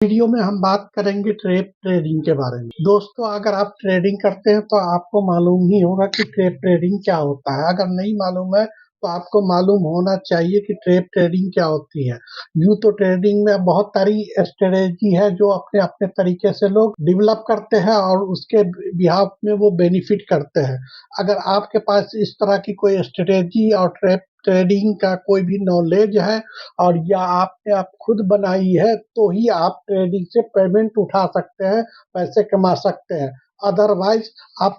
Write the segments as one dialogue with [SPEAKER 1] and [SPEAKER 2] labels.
[SPEAKER 1] Video में हम बात करेंगे ट्रेडिंग के बारे में। दोस्तों, अगर आप ट्रेडिंग करते हैं तो आपको मालूम ही होगा कि ट्रेडिंग क्या होता है। अगर नहीं मालूम है तो आपको मालूम होना चाहिए कि ट्रेडिंग क्या होती है। यूँ तो ट्रेडिंग में बहुत सारी स्ट्रेटेजी है जो अपने अपने तरीके से लोग डेवलप करते हैं और उसके बिहाफ में वो बेनिफिट करते हैं। अगर आपके पास इस तरह की कोई स्ट्रेटेजी और ट्रेडिंग का कोई भी नॉलेज है और या आपने आप खुद बनाई है तो ही आप ट्रेडिंग से पेमेंट उठा सकते हैं, पैसे कमा सकते हैं। अदरवाइज आप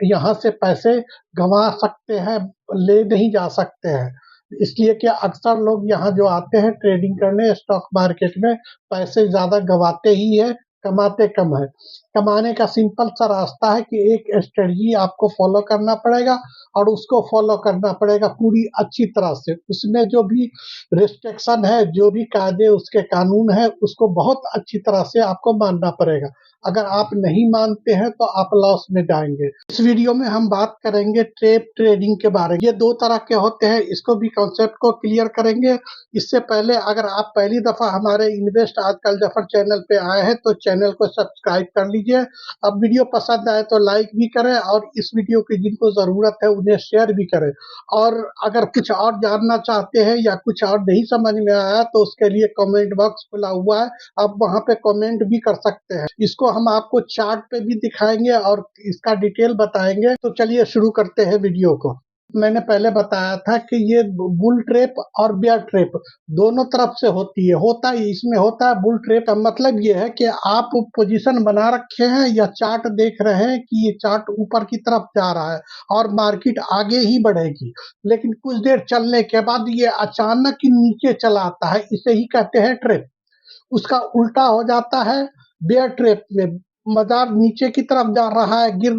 [SPEAKER 1] यहाँ से पैसे गंवा सकते हैं, ले नहीं जा सकते हैं। इसलिए कि अक्सर लोग यहाँ जो आते हैं ट्रेडिंग करने स्टॉक मार्केट में, पैसे ज़्यादा गँवाते ही हैं, कमाते कम है। कमाने का सिंपल सा रास्ता है कि एक स्ट्रेटजी आपको फॉलो करना पड़ेगा और उसको फॉलो करना पड़ेगा पूरी अच्छी तरह से। उसमें जो भी रिस्ट्रिक्शन है, जो भी कायदे उसके कानून है, उसको बहुत अच्छी तरह से आपको मानना पड़ेगा। अगर आप नहीं मानते हैं तो आप लॉस में जाएँगे। इस वीडियो में हम बात करेंगे ट्रेडिंग के बारे में। ये 2 तरह के होते हैं, इसको भी कॉन्सेप्ट को क्लियर करेंगे। इससे पहले अगर आप पहली दफ़ा हमारे इन्वेस्ट आजकल जफर चैनल पे आए हैं तो चैनल को सब्सक्राइब कर लीजिए। अब वीडियो पसंद आए तो लाइक भी करें और इस वीडियो की जिनको ज़रूरत है उन्हें शेयर भी करें। और अगर कुछ और जानना चाहते हैं या कुछ और नहीं समझ में आया तो उसके लिए कमेंट बॉक्स खुला हुआ है, आप वहाँ पे कमेंट भी कर सकते हैं। इसको हम आपको चार्ट पे भी दिखाएँगे और इसका डिटेल बताएँगे। तो चलिए शुरू करते हैं वीडियो को। मैंने पहले बताया था कि ये बुल ट्रैप और बेयर ट्रैप दोनों तरफ से होती है। इसमें होता है बुल ट्रैप का मतलब ये है कि आप पोजीशन बना रखे हैं या चार्ट देख रहे हैं कि ये चार्ट ऊपर की तरफ जा रहा है और मार्केट आगे ही बढ़ेगी। लेकिन कुछ देर चलने के बाद ये अचानक ही नीचे चला आता है, इसे ही कहते हैं ट्रैप। उसका उल्टा हो जाता है बेयर ट्रैप में। बाजार नीचे की तरफ जा रहा है, गिर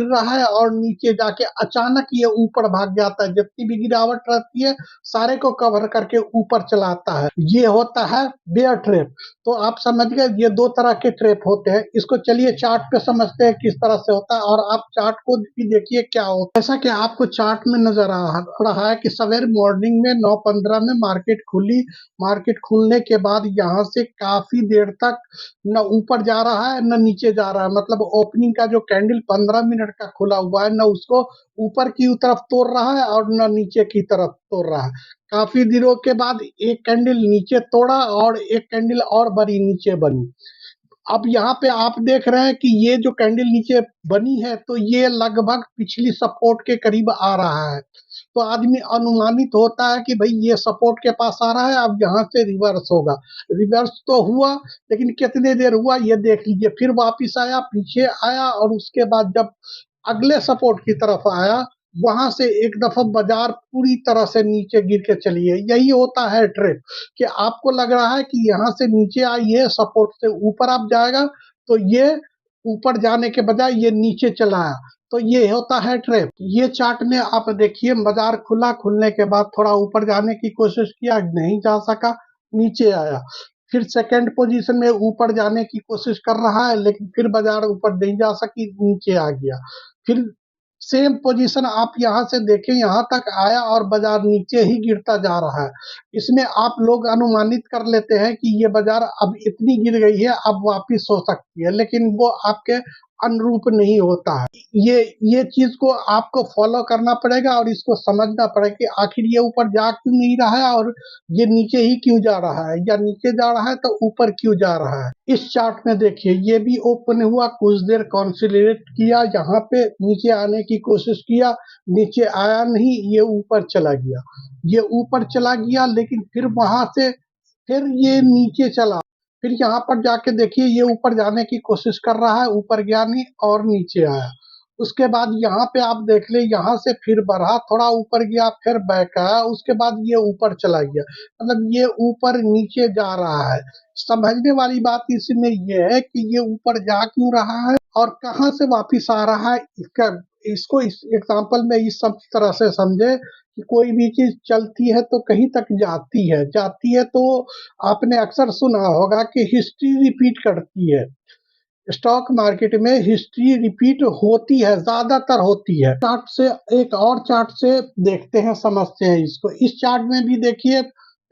[SPEAKER 1] रहा है और नीचे जाके अचानक ये ऊपर भाग जाता है। जितनी भी गिरावट रहती है, सारे को कवर करके ऊपर चला आता है। ये होता है बेयर ट्रैप। तो आप समझ गए, ये 2 तरह के ट्रैप होते हैं। इसको चलिए चार्ट पे समझते हैं किस तरह से होता है और आप चार्ट को भी देखिए क्या होता है। जैसा कि आपको चार्ट में नज़र आ रहा है कि सवेरे मॉर्निंग में 9:15 में मार्केट खुली। मार्केट खुलने के बाद यहाँ से काफ़ी देर तक न ऊपर जा रहा है, न नीचे जा रहा है। मतलब ओपनिंग का जो कैंडल 15 मिनट का खुला हुआ है, न उसको ऊपर की तरफ तोड़ रहा है और न नीचे की तरफ तोड़ रहा है। काफ़ी दिनों के बाद एक कैंडल नीचे तोड़ा और एक कैंडल और बड़ी नीचे बनी। अब यहाँ पे आप देख रहे हैं कि ये जो कैंडल नीचे बनी है, तो ये लगभग पिछली सपोर्ट के करीब आ रहा है। तो आदमी अनुमानित होता है कि भई ये सपोर्ट के पास आ रहा है, अब यहाँ से रिवर्स होगा। रिवर्स तो हुआ, लेकिन कितने देर हुआ ये देख लीजिए। फिर वापिस आया, पीछे आया और उसके बाद जब अगले सपोर्ट की तरफ आया, वहाँ से एक दफ़ा बाज़ार पूरी तरह से नीचे गिर के चली है। यही होता है ट्रेप कि आपको लग रहा है कि यहाँ से नीचे ये सपोर्ट से ऊपर आप जाएगा, तो ये ऊपर जाने के बजाय ये नीचे चला आया। तो ये होता है ट्रेप। ये चार्ट में आप देखिए, बाज़ार खुला, खुलने के बाद थोड़ा ऊपर जाने की कोशिश किया, नहीं जा सका, नीचे आया। फिर सेकंड पोजीशन में ऊपर जाने की कोशिश कर रहा है, लेकिन फिर बाज़ार ऊपर नहीं जा सकी, नीचे आ गया। फिर सेम पोजीशन आप यहाँ से देखें, यहाँ तक आया और बाज़ार नीचे ही गिरता जा रहा है। इसमें आप लोग अनुमानित कर लेते हैं कि ये बाज़ार अब इतनी गिर गई है, अब वापिस हो सकती है, लेकिन वो आपके अनुरूप नहीं होता है। ये चीज़ को आपको फ़ॉलो करना पड़ेगा और इसको समझना पड़ेगा कि आखिर ये ऊपर जा क्यों नहीं रहा है और ये नीचे ही क्यों जा रहा है, या नीचे जा रहा है तो ऊपर क्यों जा रहा है। इस चार्ट में देखिए, ये भी ओपन हुआ, कुछ देर कंसोलिडेट किया, यहाँ पे नीचे आने की कोशिश किया, नीचे आया नहीं, ये ऊपर चला गया। ये ऊपर चला गया, लेकिन फिर वहाँ से फिर ये नीचे चला। फिर यहाँ पर जाके देखिए, ये ऊपर जाने की कोशिश कर रहा है, ऊपर गया नहीं और नीचे आया। उसके बाद यहाँ पे आप देख लें, यहाँ से फिर बढ़ा, थोड़ा ऊपर गया, फिर बैक आया, उसके बाद ये ऊपर चला गया। मतलब ये ऊपर नीचे जा रहा है। समझने वाली बात इसमें ये है कि ये ऊपर जा क्यों रहा है और कहाँ से वापिस आ रहा है। इसको इस एग्ज़ाम्पल में इस सब तरह से समझे कि कोई भी चीज़ चलती है तो कहीं तक जाती है तो आपने अक्सर सुना होगा कि हिस्ट्री रिपीट करती है। स्टॉक मार्केट में हिस्ट्री रिपीट होती है, ज़्यादातर होती है। चार्ट से एक और चार्ट से देखते हैं, समझते हैं इसको। इस चार्ट में भी देखिए,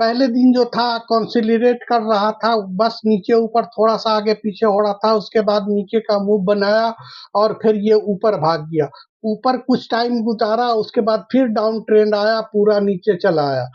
[SPEAKER 1] पहले दिन जो था कंसोलिडेट कर रहा था, बस नीचे ऊपर थोड़ा सा आगे पीछे हो रहा था, उसके बाद नीचे का मूव बनाया और फिर ये ऊपर भाग गया। ऊपर कुछ टाइम गुजारा, उसके बाद फिर डाउन ट्रेंड आया, पूरा नीचे चला आया,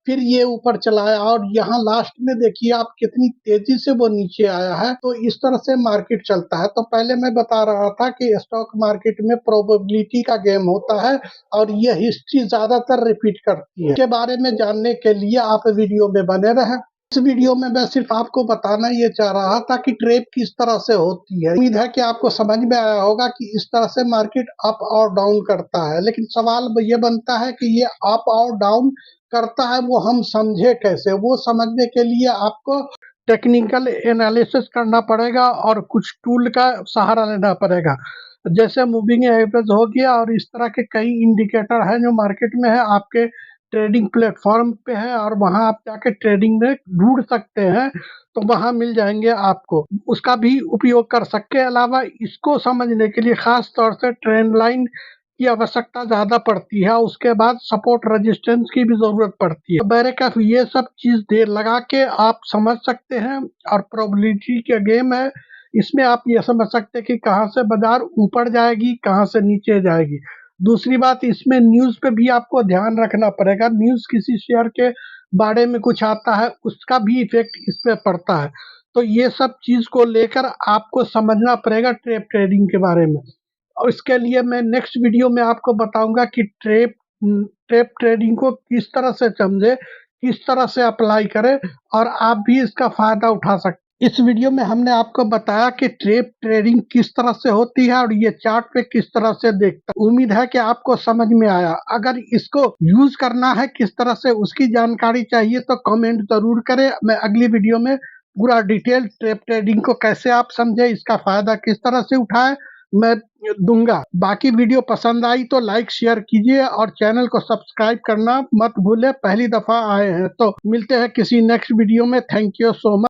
[SPEAKER 1] फिर ये ऊपर चला आया और यहाँ लास्ट में देखिए आप कितनी तेजी से वो नीचे आया है। तो इस तरह से मार्केट चलता है। तो पहले मैं बता रहा था कि स्टॉक मार्केट में प्रोबेबिलिटी का गेम होता है और ये हिस्ट्री ज्यादातर रिपीट करती है। इसके बारे में जानने के लिए आप वीडियो में बने रहें। इस वीडियो में मैं सिर्फ आपको बताना ये चाह रहा था कि ट्रेप किस तरह से होती है। उम्मीद है कि आपको समझ में आया होगा कि इस तरह से मार्केट अप और डाउन करता है। लेकिन सवाल ये बनता है कि ये अप और डाउन करता है वो हम समझे कैसे। वो समझने के लिए आपको टेक्निकल एनालिसिस करना पड़ेगा और कुछ टूल का सहारा लेना पड़ेगा, जैसे मूविंग एवरेज हो गया और इस तरह के कई इंडिकेटर हैं जो मार्केट में है, आपके ट्रेडिंग प्लेटफॉर्म पे है और वहां आप जाके ट्रेडिंग में ढूंढ सकते हैं, तो वहां मिल जाएंगे आपको। उसका भी उपयोग कर सकते हैं। अलावा इसको समझने के लिए खास तौर से ट्रेंड लाइन की आवश्यकता ज्यादा पड़ती है, उसके बाद सपोर्ट रेजिस्टेंस की भी जरूरत पड़ती है। बैरेकफ ये सब चीज देर लगा के आप समझ सकते हैं और प्रोबेबिलिटी का गेम है। इसमें आप ये समझ सकते हैं कि कहाँ से बाजार ऊपर जाएगी, कहाँ से नीचे जाएगी। दूसरी बात, इसमें न्यूज पे भी आपको ध्यान रखना पड़ेगा। न्यूज किसी शेयर के बारे में कुछ आता है, उसका भी इफेक्ट इस पे पड़ता है। तो ये सब चीज को लेकर आपको समझना पड़ेगा ट्रेप ट्रेडिंग के बारे में। और इसके लिए मैं नेक्स्ट वीडियो में आपको बताऊंगा कि ट्रेप ट्रेडिंग को किस तरह से समझे, किस तरह से अप्लाई करें और आप भी इसका फायदा उठा सकते। इस वीडियो में हमने आपको बताया कि ट्रेप ट्रेडिंग किस तरह से होती है और ये चार्ट पे किस तरह से देखता है। उम्मीद है कि आपको समझ में आया। अगर इसको यूज करना है किस तरह से, उसकी जानकारी चाहिए तो कमेंट जरूर करें। मैं अगली वीडियो में पूरा डिटेल ट्रेप ट्रेडिंग को कैसे आप समझे, इसका फायदा किस तरह से उठाए, मैं दूंगा। बाकी वीडियो पसंद आई तो लाइक शेयर कीजिए और चैनल को सब्सक्राइब करना मत भूले। पहली दफा आए हैं तो मिलते हैं किसी नेक्स्ट वीडियो में। Thank you so much.